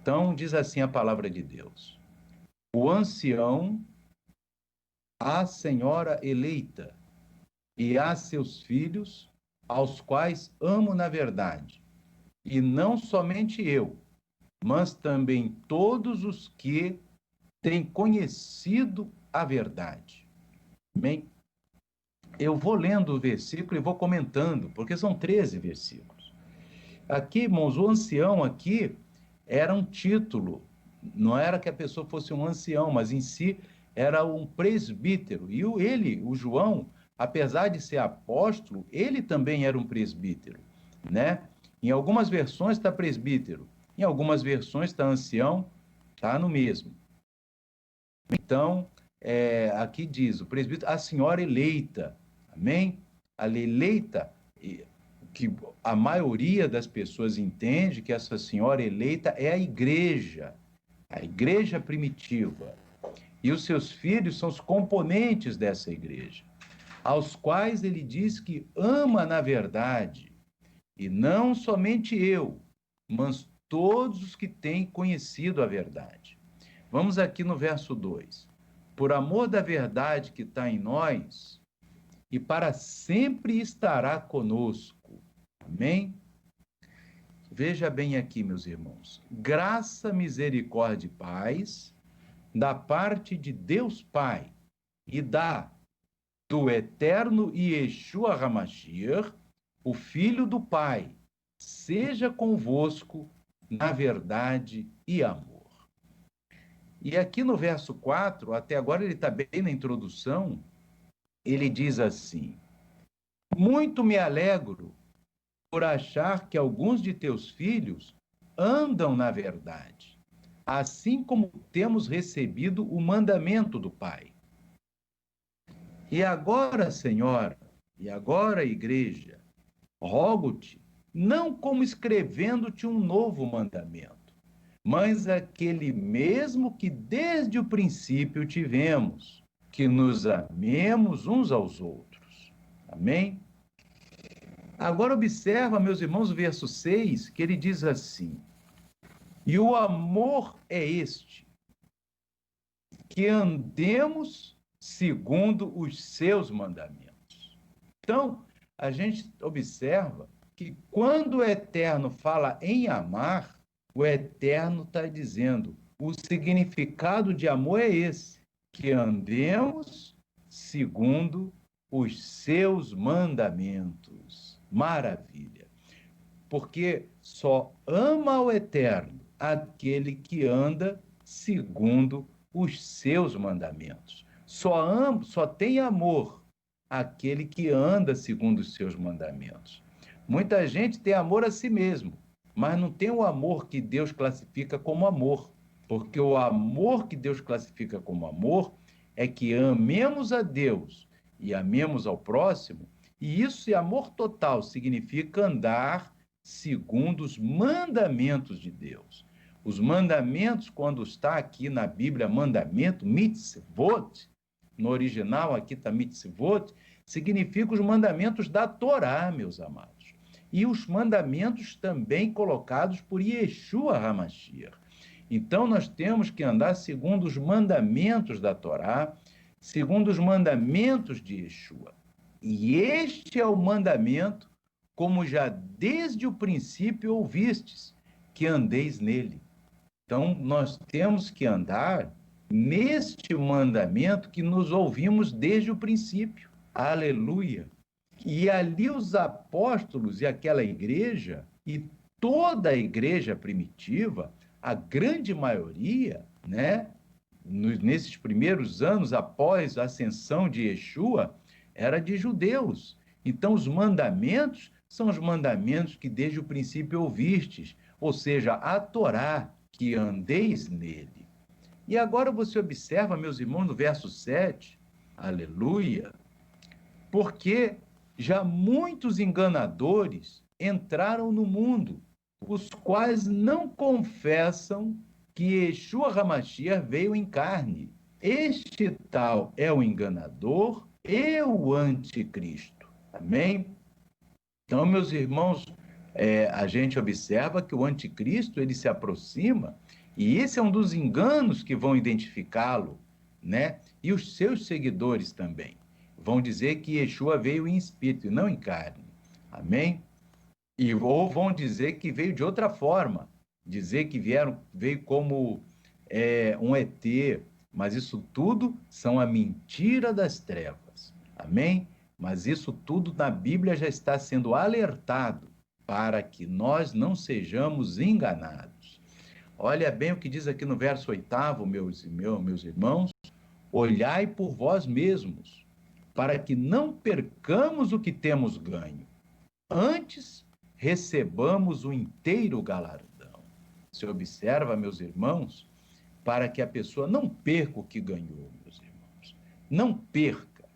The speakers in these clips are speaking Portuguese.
Então, diz assim a palavra de Deus: o ancião, a senhora eleita e a seus filhos, aos quais amo na verdade, e não somente eu, mas também todos os que têm conhecido a verdade. Amém? Eu vou lendo o versículo e vou comentando, porque são 13 versículos. Aqui, irmãos, o ancião aqui era um título, não era que a pessoa fosse um ancião, mas em si era um presbítero. E ele, o João, apesar de ser apóstolo, ele também era um presbítero, né? Em algumas versões está presbítero, em algumas versões está ancião, está no mesmo. Então, aqui diz, o presbítero, a senhora eleita, amém? A eleita, que a maioria das pessoas entende que essa senhora eleita é a igreja primitiva. E os seus filhos são os componentes dessa igreja, aos quais ele diz que ama na verdade, e não somente eu, mas todos os que têm conhecido a verdade. Vamos aqui no verso 2. Por amor da verdade que está em nós, e para sempre estará conosco. Amém? Veja bem aqui, meus irmãos. Graça, misericórdia e paz da parte de Deus Pai e do eterno Yeshua HaMashiach, o Filho do Pai, seja convosco na verdade e amor. E aqui no verso 4, até agora ele está bem na introdução, ele diz assim: muito me alegro por achar que alguns de teus filhos andam na verdade, assim como temos recebido o mandamento do Pai. E agora, Senhora, e agora, Igreja, rogo-te, não como escrevendo-te um novo mandamento, mas aquele mesmo que desde o princípio tivemos, que nos amemos uns aos outros. Amém? Agora observa, meus irmãos, o verso 6, que ele diz assim: e o amor é este, que andemos segundo os seus mandamentos. Então, a gente observa que quando o Eterno fala em amar, o Eterno está dizendo, o significado de amor é esse, que andemos segundo os seus mandamentos. Maravilha! Porque só ama o Eterno aquele que anda segundo os seus mandamentos. Só tem amor aquele que anda segundo os seus mandamentos. Muita gente tem amor a si mesmo, mas não tem o amor que Deus classifica como amor. Porque o amor que Deus classifica como amor é que amemos a Deus e amemos ao próximo, e isso é amor total, significa andar segundo os mandamentos de Deus. Os mandamentos, quando está aqui na Bíblia, mandamento, mitzvot, no original aqui está mitzvot, significa os mandamentos da Torá, meus amados. E os mandamentos também colocados por Yeshua HaMashiach. Então, nós temos que andar segundo os mandamentos da Torá, segundo os mandamentos de Yeshua. E este é o mandamento, como já desde o princípio ouvistes, que andeis nele. Então, nós temos que andar neste mandamento que nos ouvimos desde o princípio. Aleluia! E ali os apóstolos e aquela igreja, e toda a igreja primitiva, a grande maioria, né, nesses primeiros anos após a ascensão de Yeshua, era de judeus. Então, os mandamentos são os mandamentos que desde o princípio ouvistes, ou seja, a Torá, que andeis nele. E agora você observa, meus irmãos, no verso 7, aleluia, porque já muitos enganadores entraram no mundo, os quais não confessam que Yeshua HaMashiach veio em carne. Este tal é o enganador e o anticristo. Amém? Então, meus irmãos, a gente observa que o anticristo ele se aproxima, e esse é um dos enganos que vão identificá-lo, né? E os seus seguidores também vão dizer que Yeshua veio em espírito e não em carne. Amém? Ou vão dizer que veio de outra forma, dizer que veio como um ET, mas isso tudo são a mentira das trevas. Amém? Mas isso tudo na Bíblia já está sendo alertado para que nós não sejamos enganados. Olha bem o que diz aqui no verso 8º, meus irmãos: olhai por vós mesmos, para que não percamos o que temos ganho. Antes, recebamos o inteiro galardão. Você observa, meus irmãos, para que a pessoa não perca o que ganhou, meus irmãos. Não perca.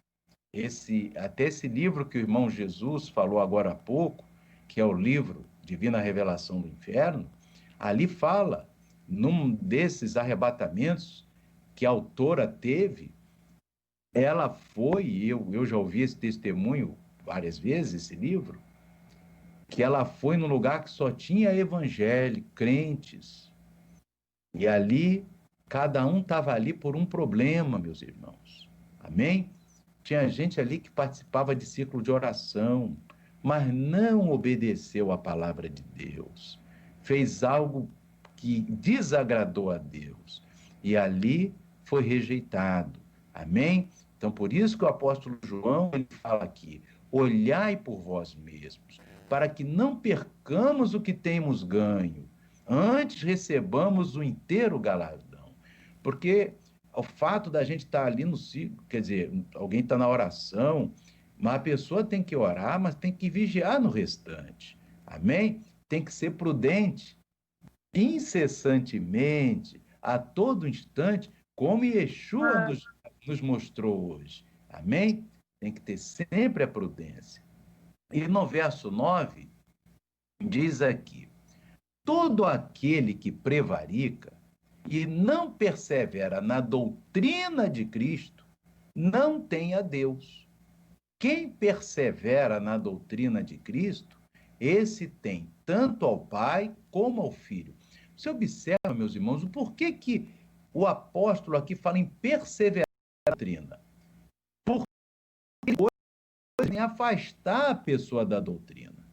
Até esse livro que o irmão Jesus falou agora há pouco, que é o livro Divina Revelação do Inferno, ali fala, num desses arrebatamentos que a autora teve, ela foi, eu já ouvi esse testemunho várias vezes, esse livro, que ela foi num lugar que só tinha evangélicos, crentes, e ali, cada um estava ali por um problema, meus irmãos. Amém? Tinha gente ali que participava de ciclo de oração, mas não obedeceu à palavra de Deus. Fez algo que desagradou a Deus. E ali foi rejeitado. Amém? Então, por isso que o apóstolo João ele fala aqui: olhai por vós mesmos, para que não percamos o que temos ganho. Antes recebamos o inteiro galardão. Porque o fato da gente estar ali no ciclo, quer dizer, alguém está na oração, mas a pessoa tem que orar, mas tem que vigiar no restante. Amém? Tem que ser prudente, incessantemente, a todo instante, como Yeshua nos mostrou hoje. Amém? Tem que ter sempre a prudência. E no verso 9, diz aqui: todo aquele que prevarica e não persevera na doutrina de Cristo, não tem a Deus. Quem persevera na doutrina de Cristo, esse tem tanto ao Pai como ao Filho. Você observa, meus irmãos, o porquê que o apóstolo aqui fala em perseverar na doutrina? Porque ele pode afastar a pessoa da doutrina.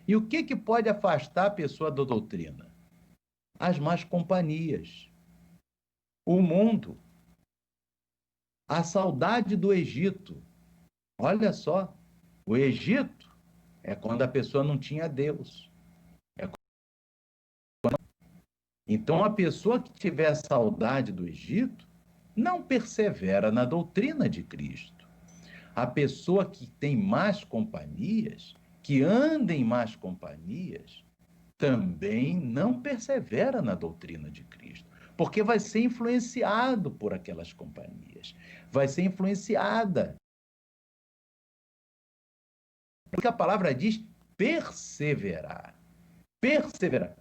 E o que pode afastar a pessoa da doutrina? As más companhias, o mundo, a saudade do Egito. Olha só, o Egito é quando a pessoa não tinha Deus. Então, a pessoa que tiver saudade do Egito não persevera na doutrina de Cristo. A pessoa que tem más companhias, que anda em más companhias, também não persevera na doutrina de Cristo, porque vai ser influenciado por aquelas companhias, vai ser influenciada. Porque a palavra diz perseverar. Perseverar.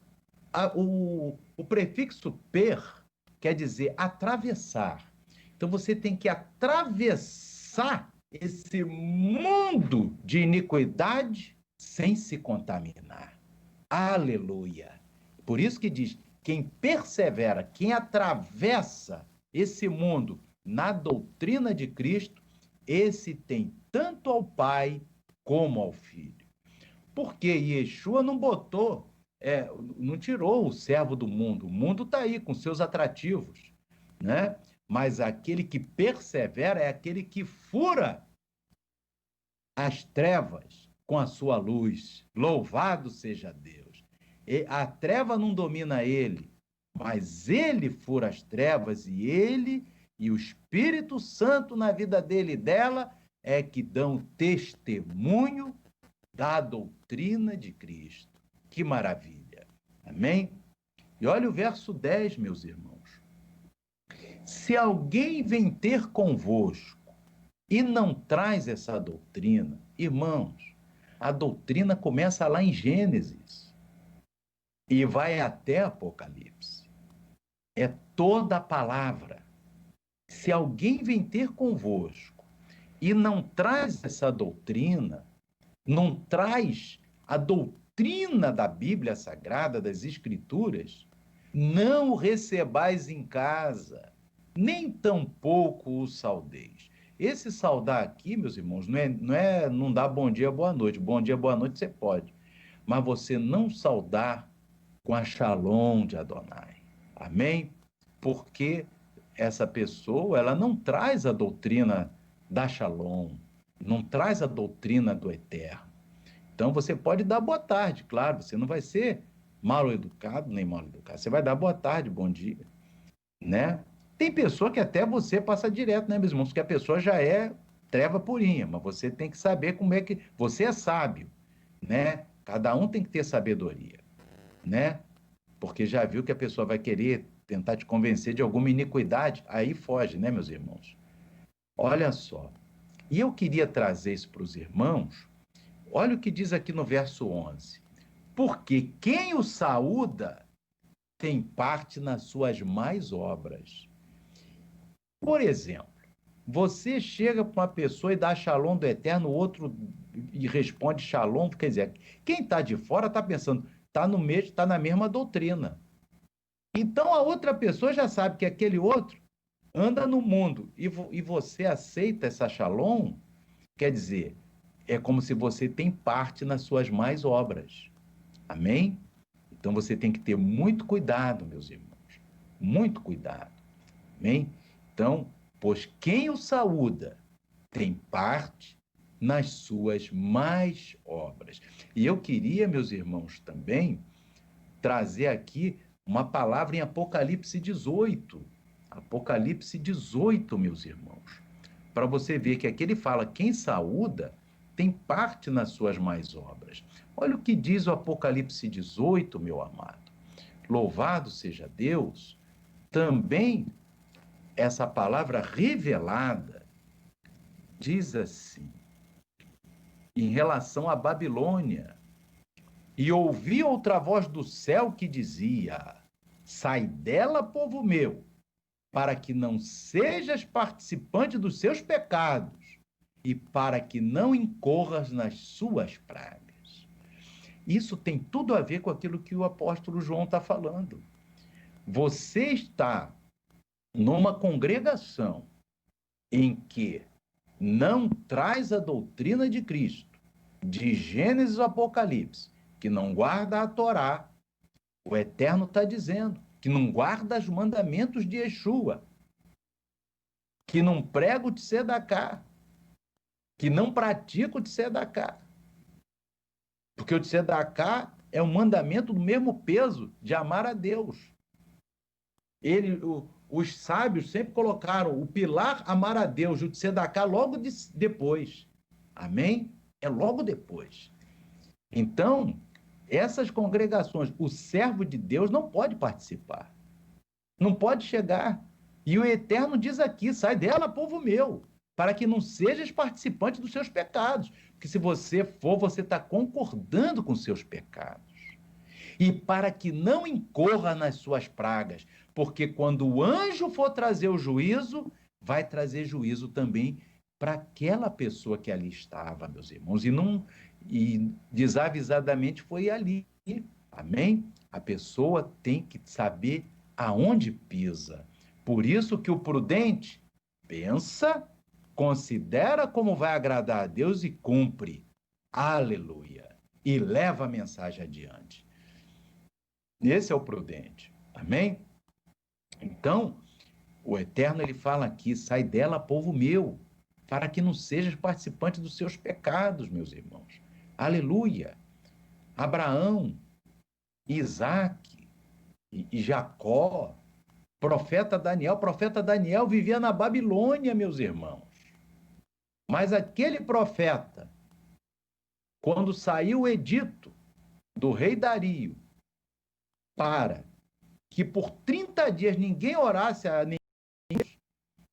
O prefixo per quer dizer atravessar. Então você tem que atravessar esse mundo de iniquidade sem se contaminar. Aleluia! Por isso que diz, quem persevera, quem atravessa esse mundo na doutrina de Cristo, esse tem tanto ao Pai como ao Filho. Porque Yeshua não botou, não tirou o servo do mundo. O mundo está aí com seus atrativos, né? Mas aquele que persevera é aquele que fura as trevas com a sua luz. Louvado seja Deus. A treva não domina ele, mas ele fura as trevas e ele e o Espírito Santo na vida dele e dela é que dão testemunho da doutrina de Cristo. Que maravilha. Amém? E olha o verso 10, meus irmãos. Se alguém vem ter convosco e não traz essa doutrina, irmãos, a doutrina começa lá em Gênesis e vai até Apocalipse. É toda a palavra. Se alguém vem ter convosco e não traz essa doutrina, não traz a doutrina doutrina da Bíblia Sagrada, das Escrituras, não o recebais em casa, nem tampouco o saudeis. Esse saudar aqui, meus irmãos, não dá bom dia, boa noite. Bom dia, boa noite você pode. Mas você não saudar com a Shalom de Adonai. Amém? Porque essa pessoa, ela não traz a doutrina da Shalom, não traz a doutrina do Eterno. Então você pode dar boa tarde, claro, você não vai ser mal educado nem mal educado. Você vai dar boa tarde, bom dia, né? Tem pessoa que até você passa direto, né, meus irmãos? Porque a pessoa já é treva purinha, mas você tem que saber como é que... Você é sábio, né? Cada um tem que ter sabedoria, né? Porque já viu que a pessoa vai querer tentar te convencer de alguma iniquidade, aí foge, né, meus irmãos? Olha só. E eu queria trazer isso para os irmãos. Olha o que diz aqui no verso 11. Porque quem o saúda tem parte nas suas mais obras. Por exemplo, você chega para uma pessoa e dá Shalom do Eterno, o outro e responde Shalom, quer dizer, quem está de fora está pensando, está no mesmo, está na mesma doutrina. Então a outra pessoa já sabe que aquele outro anda no mundo e você aceita essa Shalom, quer dizer, é como se você tem parte nas suas mais obras. Amém? Então você tem que ter muito cuidado, meus irmãos. Muito cuidado. Amém? Então, pois quem o saúda tem parte nas suas mais obras. E eu queria, meus irmãos, também trazer aqui uma palavra em Apocalipse 18. Apocalipse 18, meus irmãos. Para você ver que aqui ele fala, quem saúda tem parte nas suas mais obras. Olha o que diz o Apocalipse 18, meu amado. Louvado seja Deus. Também essa palavra revelada diz assim, em relação à Babilônia, e ouvi outra voz do céu que dizia, sai dela, povo meu, para que não sejas participante dos seus pecados e para que não incorras nas suas pragas. Isso tem tudo a ver com aquilo que o apóstolo João está falando. Você está numa congregação em que não traz a doutrina de Cristo, de Gênesis ao Apocalipse, que não guarda a Torá, o Eterno está dizendo que não guarda os mandamentos de Yeshua, que não prega o Tzedaká, que não pratica o Tzedaká. Porque o Tzedaká é um mandamento do mesmo peso de amar a Deus. Os sábios sempre colocaram o pilar amar a Deus e o Tzedaká logo depois. Amém? É logo depois. Então, essas congregações, o servo de Deus não pode participar. Não pode chegar. E o Eterno diz aqui, sai dela, povo meu, para que não sejas participante dos seus pecados. Porque se você for, você está concordando com seus pecados. E para que não incorra nas suas pragas, porque quando o anjo for trazer o juízo, vai trazer juízo também para aquela pessoa que ali estava, meus irmãos. E desavisadamente foi ali. Amém? A pessoa tem que saber aonde pisa. Por isso que o prudente pensa, considera como vai agradar a Deus e cumpre. Aleluia! E leva a mensagem adiante. Esse é o prudente. Amém? Então, o Eterno, ele fala aqui, sai dela, povo meu, para que não sejas participante dos seus pecados, meus irmãos. Aleluia! Abraão, Isaac e Jacó, profeta Daniel vivia na Babilônia, meus irmãos. Mas aquele profeta, quando saiu o edito do rei Dario, para que por 30 dias ninguém orasse a ninguém,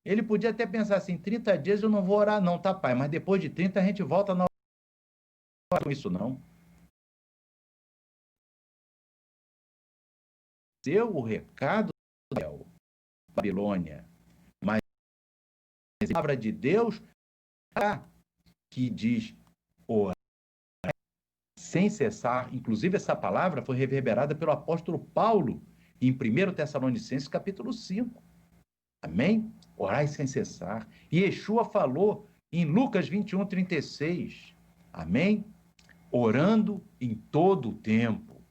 ele podia até pensar assim, 30 dias eu não vou orar não, tá, pai? Mas depois de 30 a gente volta na oração. Com isso não. Deu o recado da Babilônia, mas a palavra de Deus que diz, orar sem cessar. Inclusive, essa palavra foi reverberada pelo apóstolo Paulo em 1 Tessalonicenses, capítulo 5. Amém? Orai sem cessar. E Yeshua falou em Lucas 21:36. Amém? Orando em todo o tempo.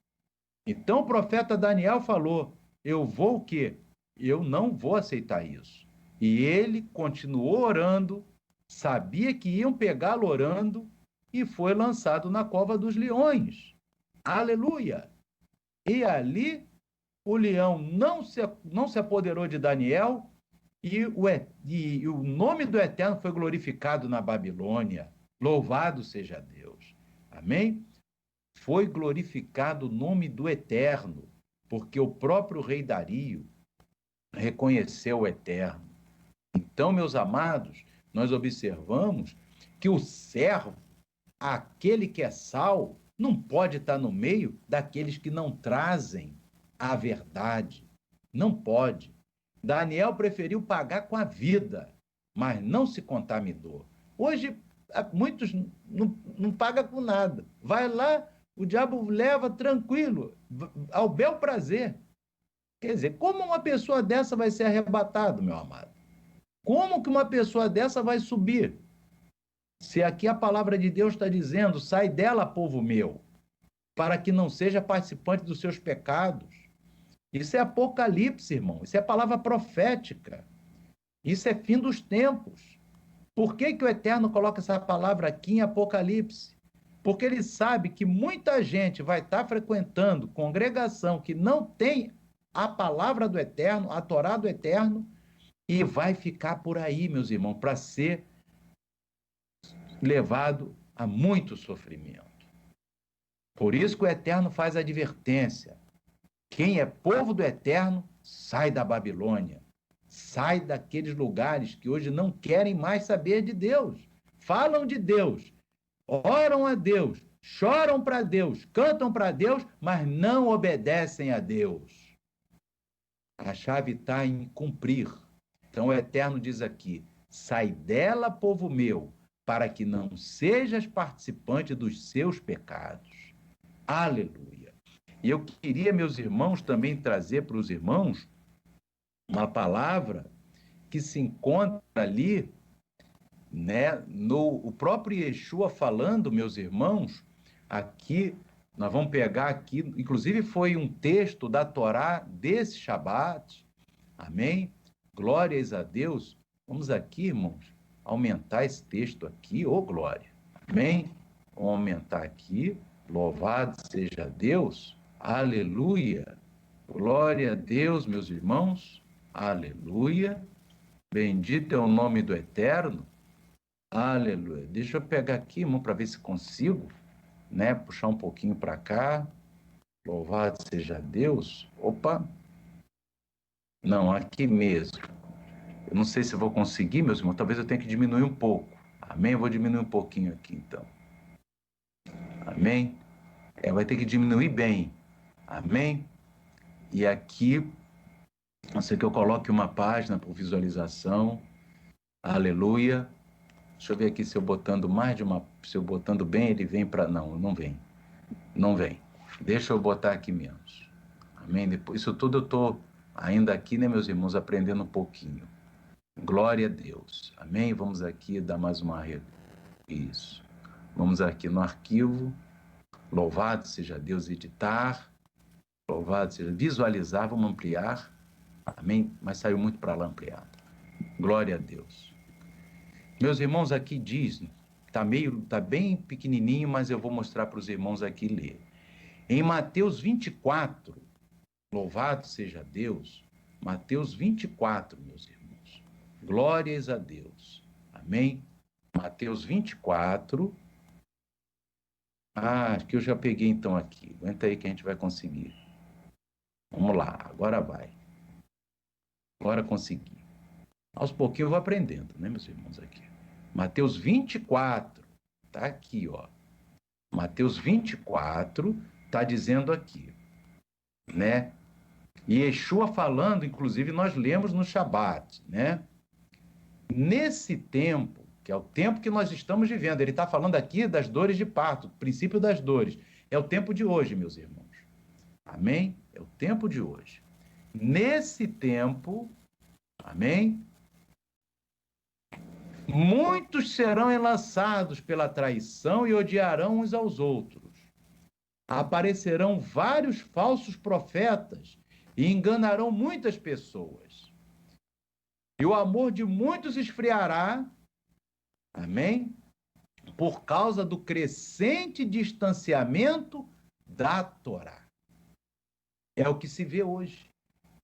Então o profeta Daniel falou, eu vou o quê? Eu não vou aceitar isso. E ele continuou orando, sabia que iam pegá-lo orando, e foi lançado na cova dos leões. Aleluia! E ali o leão não se apoderou de Daniel, e o nome do Eterno foi glorificado na Babilônia. Louvado seja Deus. Amém? Foi glorificado o nome do Eterno, porque o próprio rei Dario reconheceu o Eterno. Então, meus amados, nós observamos que o servo, aquele que é sal, não pode estar no meio daqueles que não trazem a verdade. Não pode. Daniel preferiu pagar com a vida, mas não se contaminou. Hoje, muitos não pagam com nada. Vai lá, o diabo leva tranquilo, ao bel prazer. Quer dizer, como uma pessoa dessa vai ser arrebatada, meu amado? Como que uma pessoa dessa vai subir? Se aqui a palavra de Deus está dizendo, sai dela, povo meu, para que não seja participante dos seus pecados. Isso é Apocalipse, irmão. Isso é palavra profética. Isso é fim dos tempos. Por que que o Eterno coloca essa palavra aqui em Apocalipse? Porque ele sabe que muita gente vai estar frequentando congregação que não tem a palavra do Eterno, a Torá do Eterno, e vai ficar por aí, meus irmãos, para ser levado a muito sofrimento. Por isso que o Eterno faz a advertência. Quem é povo do Eterno, sai da Babilônia. Sai daqueles lugares que hoje não querem mais saber de Deus. Falam de Deus, oram a Deus, choram para Deus, cantam para Deus, mas não obedecem a Deus. A chave está em cumprir. Então o Eterno diz aqui, sai dela, povo meu, para que não sejas participante dos seus pecados. Aleluia. E eu queria, meus irmãos, também trazer para os irmãos uma palavra que se encontra ali, né, o próprio Yeshua falando, meus irmãos, aqui, nós vamos pegar aqui, inclusive foi um texto da Torá desse Shabat, amém? Glórias a Deus. Vamos aqui, irmãos, aumentar esse texto aqui, ô glória, amém? Vamos aumentar aqui, louvado seja Deus, aleluia, glória a Deus, meus irmãos, aleluia, bendito é o nome do Eterno, aleluia. Deixa eu pegar aqui, irmão, para ver se consigo, né, puxar um pouquinho para cá, louvado seja Deus, opa, não, aqui mesmo, eu não sei se vou conseguir, meus irmãos, talvez eu tenha que diminuir um pouco, amém? Eu vou diminuir um pouquinho aqui, então, amém? Vai ter que diminuir bem, amém? E aqui, não sei que eu coloque uma página por visualização, aleluia. Deixa eu ver aqui se eu botando mais de uma, se eu botando bem ele vem para, não vem, não vem. Deixa eu botar aqui menos, amém? Depois, isso tudo eu estou ainda aqui, né, meus irmãos, aprendendo um pouquinho. Glória a Deus, amém? Vamos aqui dar mais uma, isso. Vamos aqui no arquivo, louvado seja Deus, editar, louvado seja, visualizar, vamos ampliar, amém? Mas saiu muito para lá ampliado. Glória a Deus. Meus irmãos, aqui diz, tá bem pequenininho, mas eu vou mostrar para os irmãos aqui ler. Em Mateus 24, louvado seja Deus, Mateus 24, meus irmãos. Glórias a Deus. Amém? Mateus 24. Acho que eu já peguei então aqui. Aguenta aí que a gente vai conseguir. Vamos lá, agora vai. Agora consegui. Aos pouquinhos eu vou aprendendo, né, meus irmãos, aqui. Mateus 24, tá aqui, ó. Mateus 24 tá dizendo aqui, né? E Yeshua falando, inclusive nós lemos no Shabat, né? Nesse tempo, que é o tempo que nós estamos vivendo. Ele está falando aqui das dores de parto, princípio das dores. É o tempo de hoje, meus irmãos. Amém? É o tempo de hoje. Nesse tempo, amém? Muitos serão enlaçados pela traição e odiarão uns aos outros. Aparecerão vários falsos profetas e enganarão muitas pessoas. E o amor de muitos esfriará, amém? Por causa do crescente distanciamento da Torá. É o que se vê hoje.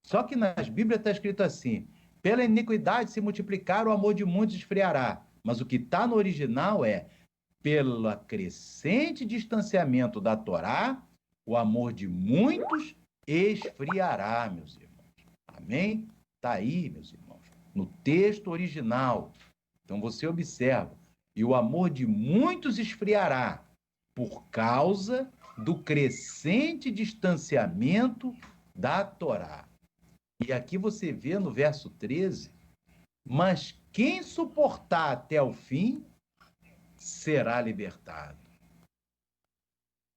Só que nas Bíblias está escrito assim: pela iniquidade se multiplicar, o amor de muitos esfriará. Mas o que está no original é: pelo crescente distanciamento da Torá, o amor de muitos esfriará, meus irmãos. Amém? Está aí, meus irmãos, no texto original. Então você observa: e o amor de muitos esfriará por causa do crescente distanciamento da Torá. E aqui você vê no verso 13: mas quem suportar até o fim será libertado.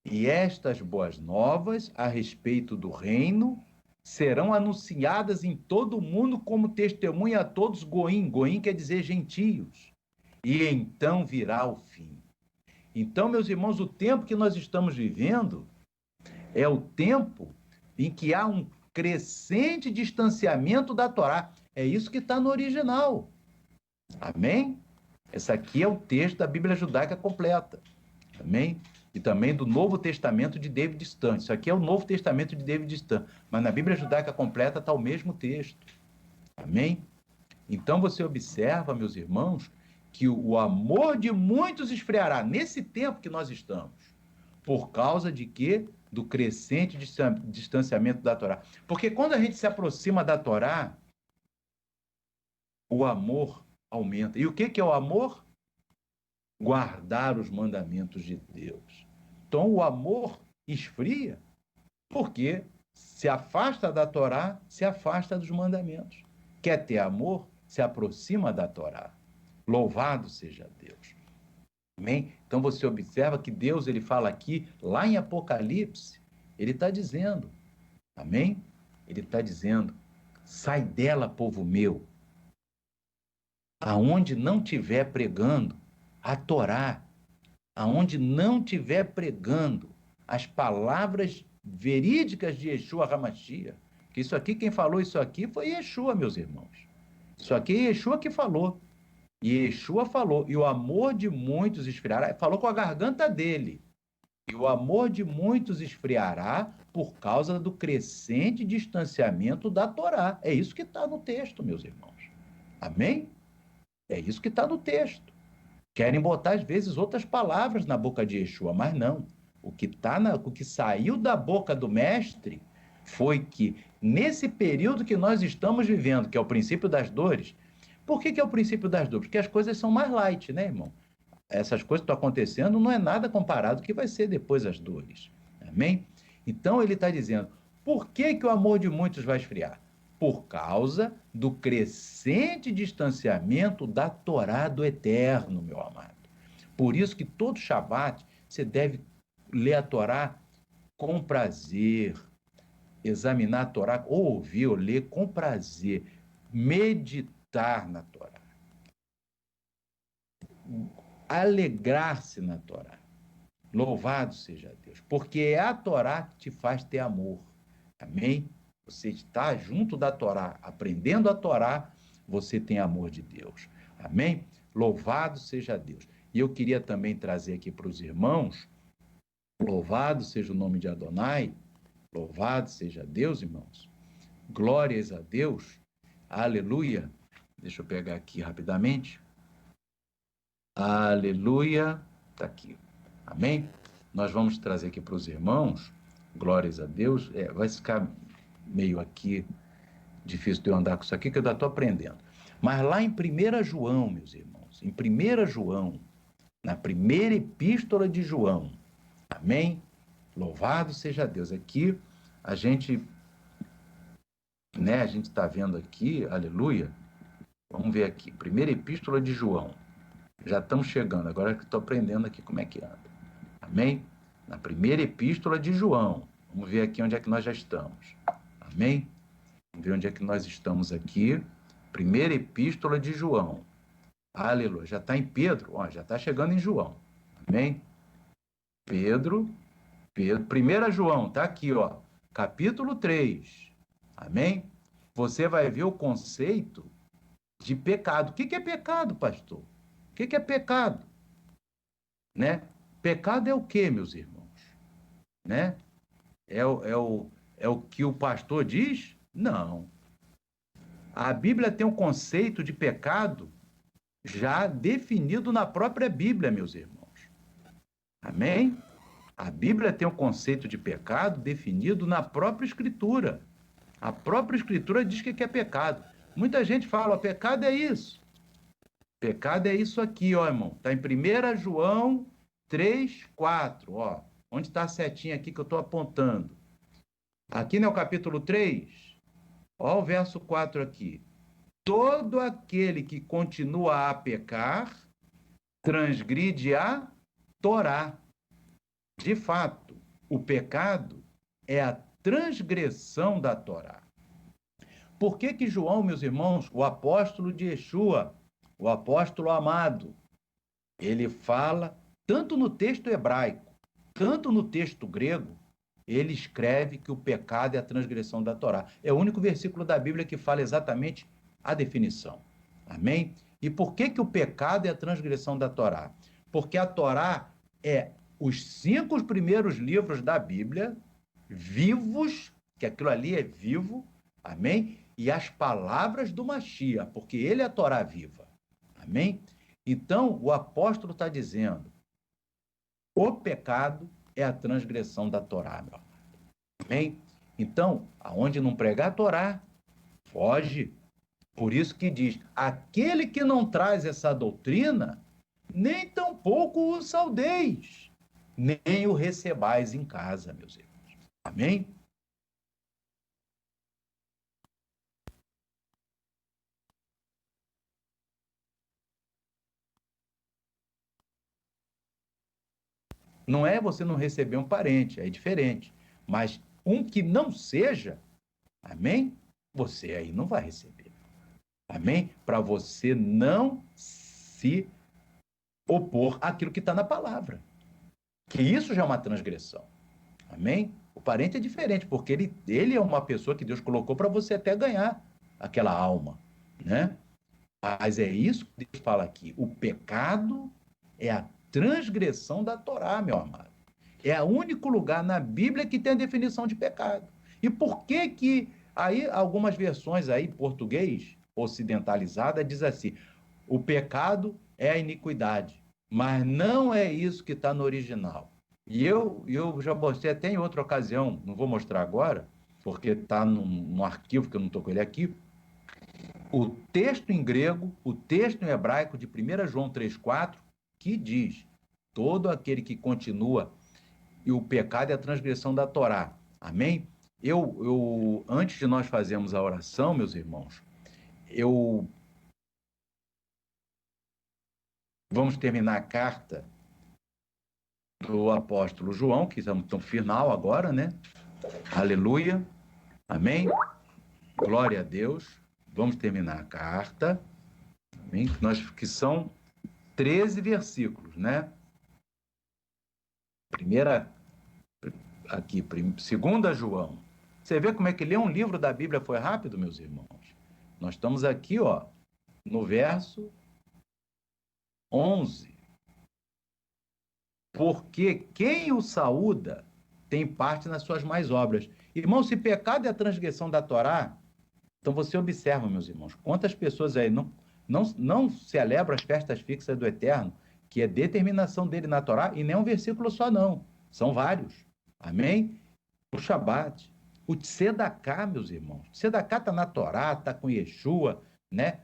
E estas boas novas a respeito do reino serão anunciadas em todo o mundo como testemunha a todos goim. Goim quer dizer gentios. E então virá o fim. Então, meus irmãos, o tempo que nós estamos vivendo é o tempo em que há um crescente distanciamento da Torá. É isso que está no original. Amém? Esse aqui é o texto da Bíblia Judaica completa. Amém? E também do Novo Testamento de David Stan. Isso aqui é o Novo Testamento de David Stan. Mas na Bíblia Judaica completa está o mesmo texto. Amém? Então você observa, meus irmãos, que o amor de muitos esfriará nesse tempo que nós estamos. Por causa de quê? Do crescente distanciamento da Torá. Porque quando a gente se aproxima da Torá, o amor aumenta. E o que é o amor? Guardar os mandamentos de Deus. Então o amor esfria porque se afasta da Torá, se afasta dos mandamentos. Quer ter amor? Se aproxima da Torá. Louvado seja Deus. Amém? Então você observa que Deus, ele fala aqui, lá em Apocalipse, ele está dizendo, amém? Ele está dizendo: sai dela, povo meu, aonde não tiver pregando a Torá, aonde não tiver pregando as palavras verídicas de Yeshua HaMashiach. Que isso aqui, quem falou isso aqui foi Yeshua, meus irmãos. Isso aqui é Yeshua que falou. E Yeshua falou: e o amor de muitos esfriará. Falou com a garganta dele. E o amor de muitos esfriará por causa do crescente distanciamento da Torá. É isso que está no texto, meus irmãos. Amém? É isso que está no texto. Querem botar, às vezes, outras palavras na boca de Yeshua, mas não. O que saiu da boca do mestre foi que, nesse período que nós estamos vivendo, que é o princípio das dores. Por que é o princípio das dores? Porque as coisas são mais light, né, irmão? Essas coisas que estão acontecendo não é nada comparado ao que vai ser depois as dores. Amém? Então ele está dizendo: por que o amor de muitos vai esfriar? Por causa do crescente distanciamento da Torá do Eterno, meu amado. Por isso que todo Shabat você deve ler a Torá com prazer, examinar a Torá, ou ouvir ou ler com prazer, meditar na Torá, alegrar-se na Torá. Louvado seja Deus, porque é a Torá que te faz ter amor. Amém? Você está junto da Torá, aprendendo a Torá, você tem amor de Deus. Amém? Louvado seja Deus. E eu queria também trazer aqui para os irmãos: louvado seja o nome de Adonai, louvado seja Deus, irmãos. Glórias a Deus. Aleluia. Deixa eu pegar aqui rapidamente. Aleluia. Está aqui. Amém? Nós vamos trazer aqui para os irmãos, glórias a Deus. Vai ficar meio aqui difícil de eu andar com isso aqui, que eu ainda estou aprendendo. Mas lá em 1 João, meus irmãos, em 1 João, na primeira epístola de João, amém? Louvado seja Deus. Aqui a gente está vendo aqui, aleluia. Vamos ver aqui, primeira epístola de João. Já estamos chegando, agora que estou aprendendo aqui como é que anda. Amém? Na primeira epístola de João. Vamos ver aqui onde é que nós já estamos. Amém? Vamos ver onde é que nós estamos aqui. Primeira epístola de João. Aleluia. Já está em Pedro, ó, já está chegando em João. Amém? Pedro. 1 João, está aqui, ó. Capítulo 3. Amém? Você vai ver o conceito de pecado. O que é pecado, pastor? O que é pecado? Né? Pecado é o quê, meus irmãos? Né? É o que o pastor diz? Não. A Bíblia tem um conceito de pecado já definido na própria Bíblia, meus irmãos. Amém? A Bíblia tem um conceito de pecado definido na própria Escritura. A própria Escritura diz que é pecado. Muita gente fala, ó, pecado é isso. Pecado é isso aqui, ó, irmão. Está em 1 João 3, 4, ó. Onde está a setinha aqui que eu estou apontando? Aqui no capítulo 3, ó o verso 4 aqui. Todo aquele que continua a pecar, transgride a Torá. De fato, o pecado é a transgressão da Torá. Por que João, meus irmãos, o apóstolo de Yeshua, o apóstolo amado, ele fala, tanto no texto hebraico, tanto no texto grego, ele escreve que o pecado é a transgressão da Torá. É o único versículo da Bíblia que fala exatamente a definição. Amém? E por que o pecado é a transgressão da Torá? Porque a Torá é os 5 primeiros livros da Bíblia, vivos, que aquilo ali é vivo, amém? E as palavras do Mashiach, porque ele é a Torá viva, amém? Então, o apóstolo está dizendo, o pecado é a transgressão da Torá, meu amado, amém? Então, aonde não pregar a Torá, foge. Por isso que diz, aquele que não traz essa doutrina, nem tampouco o saudeis, nem o recebais em casa, meus irmãos. Amém? Não é você não receber um parente, é diferente. Mas um que não seja, amém? Você aí não vai receber. Amém? Para você não se opor àquilo que está na palavra. Que isso já é uma transgressão. Amém? O parente é diferente, porque ele é uma pessoa que Deus colocou para você até ganhar aquela alma, né? Mas é isso que Deus fala aqui. O pecado é a transgressão da Torá, meu amado. É o único lugar na Bíblia que tem a definição de pecado. E por que aí algumas versões aí, português ocidentalizada, diz assim, o pecado é a iniquidade. Mas não é isso que está no original. E eu já mostrei até em outra ocasião, não vou mostrar agora, porque está num arquivo que eu não estou com ele aqui, o texto em grego, o texto em hebraico de 1 João 3,4, que diz, todo aquele que continua, e o pecado é a transgressão da Torá. Amém? Antes de nós fazermos a oração, meus irmãos, vamos terminar a carta do apóstolo João, que estamos no final agora, né? Aleluia. Amém? Glória a Deus. Vamos terminar a carta. Amém? Que são 13 versículos, né? Segunda João. Você vê como é que ler um livro da Bíblia foi rápido, meus irmãos? Nós estamos aqui, ó, no verso 11. Porque quem o saúda tem parte nas suas mais obras. Irmão, se pecado é a transgressão da Torá, então você observa, meus irmãos, quantas pessoas aí não celebram as festas fixas do Eterno, que é determinação dele na Torá, e nem um versículo só não, são vários. Amém? O Shabat, o Tzedaká, meus irmãos. O Tzedaká está na Torá, está com Yeshua, né?